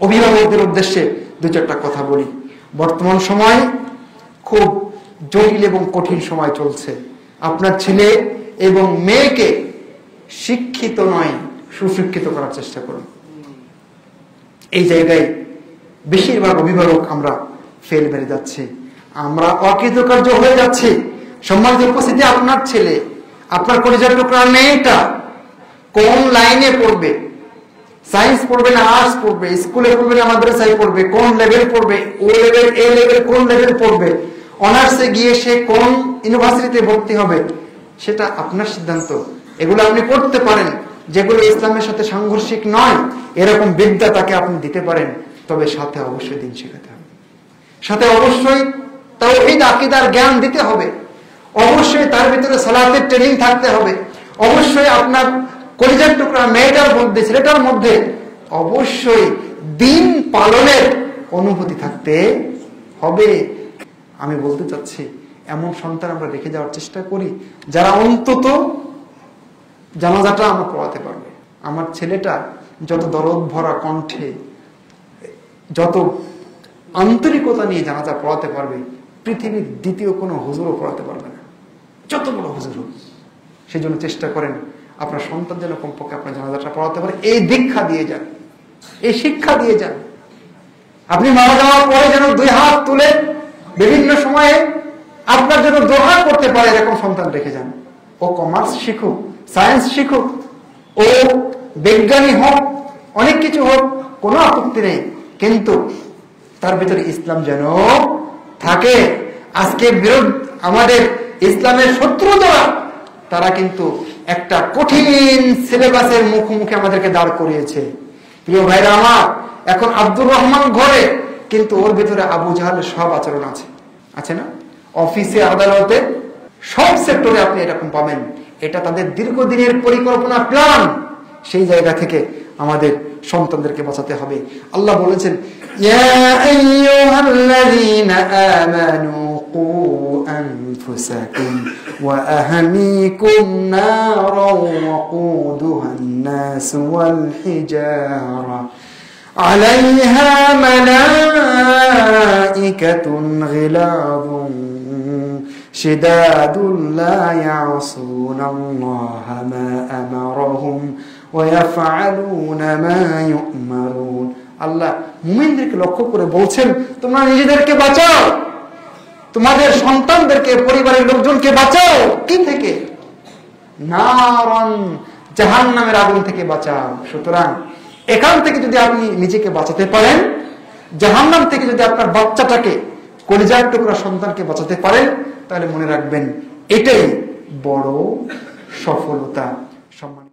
অভিভাবকদের উদ্দেশ্যে দুই চারটা কথা বলি। বর্তমান সময় খুব জটিল এবং কঠিন সময় চলছে। আপনার ছেলে এবং মেয়েকে শিক্ষিত নয়, সুশিক্ষিত করার চেষ্টা করুন। এই জায়গায় বেশিরভাগ অভিভাবক আমরা ফেল মেরে যাচ্ছি, আমরা অকৃতকার্য হয়ে যাচ্ছি। সম্মানিত উপস্থিতি, আপনার ছেলে, আপনার কলিজার টুকরা মেয়েটা কোন লাইনে পড়বে, সায়েন্স পড়বে না আর্টস পড়বে, স্কুলে পড়বে না মাদ্রাসায় পড়বে, কোন লেভেল পড়বে, ও লেভেল এ লেভেল কোন লেভেল পড়বে, অনার্সে গিয়ে সে কোন ইউনিভার্সিটিতে ভর্তি হবে, সেটা আপনার সিদ্ধান্ত। এগুলো আপনি করতে পারেন, যেগুলো ইসলামের সাথে সাংঘর্ষিক নয়, এরকম বিদ্যা তাকে আপনি দিতে পারেন। তবে সাথে অবশ্যই দিন শেখাতে হবে, সাথে অবশ্যই তাওহীদ আকীদার জ্ঞান দিতে হবে, অবশ্যই তার ভিতরে সালাতের ট্রেনিং থাকতে হবে, অবশ্যই আপনার কলিজার টুকরা মেয়েটার মধ্যে, ছেলেটার মধ্যে অবশ্যই দিন পালনের অনুভূতি থাকতে হবে। আমি বলতে চাচ্ছি, এমন সন্তান আমরা রেখে যাওয়ার চেষ্টা করি যারা অন্তত জানাজাটা আমরা পড়াতে পারবে। আমার ছেলেটা যত দরদ ভরা কণ্ঠে, যত আন্তরিকতা নিয়ে জানাজা পড়াতে পারবে, পৃথিবীর দ্বিতীয় কোনো হুজুরও পড়াতে পারবে না, যত বড় হুজুর হোক। সেই জন্য চেষ্টা করেন আপনার সন্তান যেন কমপক্ষে আপনার জানাজাটা পড়াতে পারে। এই দীক্ষা দিয়ে যান, এই শিক্ষা দিয়ে যান। আপনি মারা যাওয়ার পরে যেন দুই হাত তুলে বিভিন্ন সময়ে আপনার জন্য দোয়া করতে পারে, এরকম সন্তান রেখে যান। ও কমার্স শিখুক, সায়েন্স শিখুক, ও বিজ্ঞানী হোক, অনেক কিছু হোক, কোনো আপত্তি নেই, কিন্তু তার ভিতরে ইসলাম যেন থাকে। আজকে আমাদের ইসলামের শত্রু যারা, তারা কিন্তু একটা কঠিন সিলেবাসের মুখোমুখি আমাদেরকে দাঁড় করিয়েছে। প্রিয় ভাইরা আমার, এখন আব্দুর রহমান ঘরে, কিন্তু ওর ভিতরে আবু জাহালের সব আচরণ আছে, আছে না? অফিসে, আদালতে, সব সেক্টরে আপনি এরকম পাবেন। এটা তাদের দীর্ঘদিনের পরিকল্পনা, প্ল্যান। সেই জায়গা থেকে আমাদের সন্তানদেরকে বাঁচাতে হবে। আল্লাহ বলেছেন, ইয়া আইয়ুহাল্লাযীনা আমানু কু আনফুসাকুম ওয়া আহলিকুম নারান ওয়াকুদুহান নাস ওয়াল হিজারা আলাইহা মালাইকাতুন গিলাযুন শিদাদুন লা ইয়াসুনাল্লাহা মা আমারাহুম ওয়ায়াফআলুনা মা ইউমারুন। আল্লাহ মুমিনদেরকে লক্ষ্য করে বলছেন, তোমরা নিজেদেরকে বাঁচাও, তোমাদের সন্তানদেরকে, পরিবারের লোকজনকে বাঁচাও। কি থেকে? নারান, জাহান্নামের আগুন থেকে বাঁচাও। সুতরাং এখান থেকে যদি আপনি নিজেকে বাঁচাতে পারেন, জাহান্নাম থেকে যদি আপনার বাচ্চাটাকে, কলিজার টুকরা সন্তানকে বাঁচাতে পারেন, তাহলে মনে রাখবেন এটাই বড় সফলতা। সম্মান।